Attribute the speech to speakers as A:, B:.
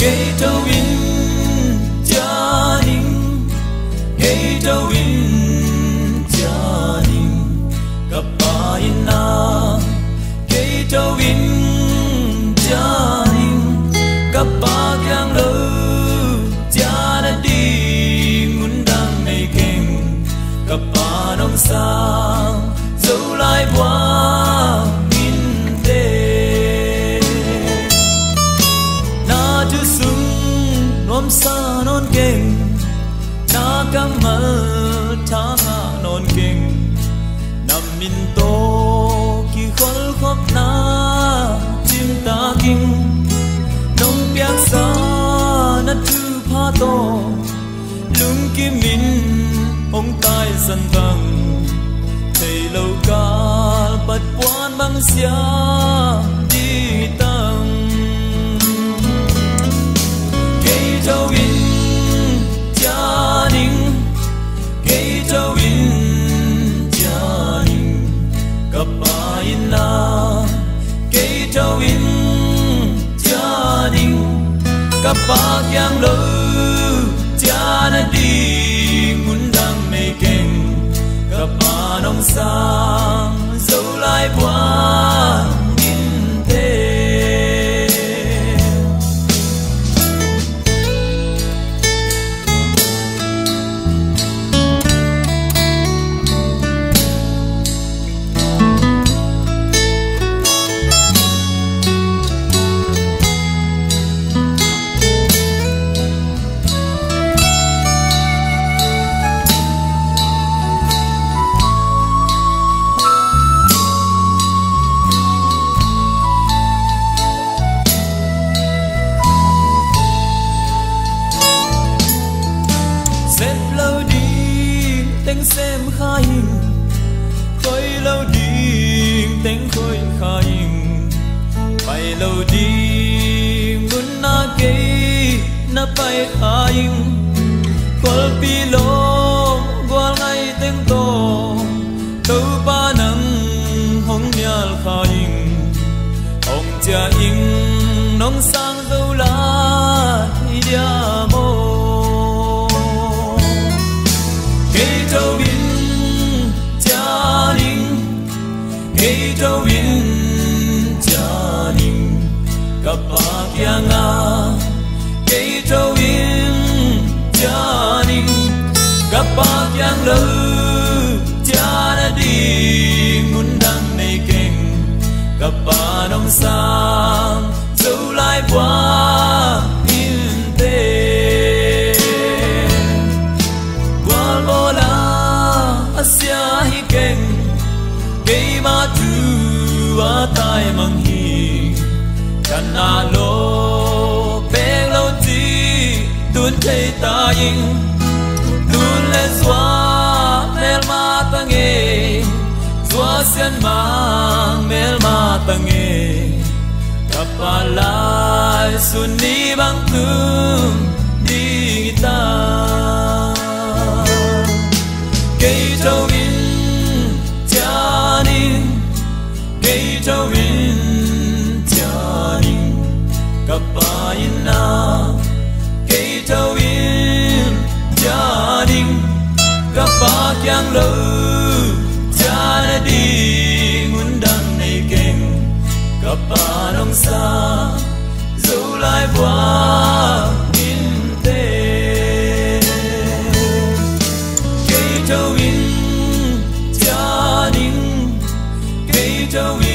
A: cây trâu in gia đình, cây trâu in gia đình, gặp bà in na, cây trâu in gia đình, gặp bà giang lơ, gia đã đi muốn đam mê kinh, gặp bà nông sang, dẫu lại qua in tê, na chú sung nôm xa non kinh. Na kamar thanga non king nam min to ki khol khop na chim ta king nong piak sa na tu pha to lung ki min ong tai san bang thei lo ka pat puan bang sia di tang kei châu in gia đình, cây trâu in gia đình, gặp bà in na, cây trâu in gia đình, gặp bà giang lơ, cha đã đi muốn đam mê kinh, gặp bà nông sang, dẫu lại qua in thế. Xem khai khơi lâu đi tiếng khơi khai bay lâu đi muốn na cây na bay khai khol pi lo gwal ngay tiếng to đâu ba nắng hong nhal khai ông cha in nông sang dâu lá dia mo cây trâu in gia đình, cây trâu in gia đình, gặp bà kia nga, cây trâu in gia đình, gặp bà kia lơ, cha đã đi muốn đam mê kinh, gặp bà nông sang, dẫu lại qua in tê. Asia hi keng kei ma tu atai mang hi kana lo beng lo ti tun thei ta ing tun le zwa mel ma tange zwa sian mang mel ma tange kapalai sunni bang tum di ta cây trâu in gia đình, cây trâu in gia đình, gặp bà in na, cây trâu in gia đình, gặp bà giang lơ, cha đã đi muốn đam mê kinh, gặp bà nông xa, dẫu lại qua in tê. Châu in gia đình, cây châu in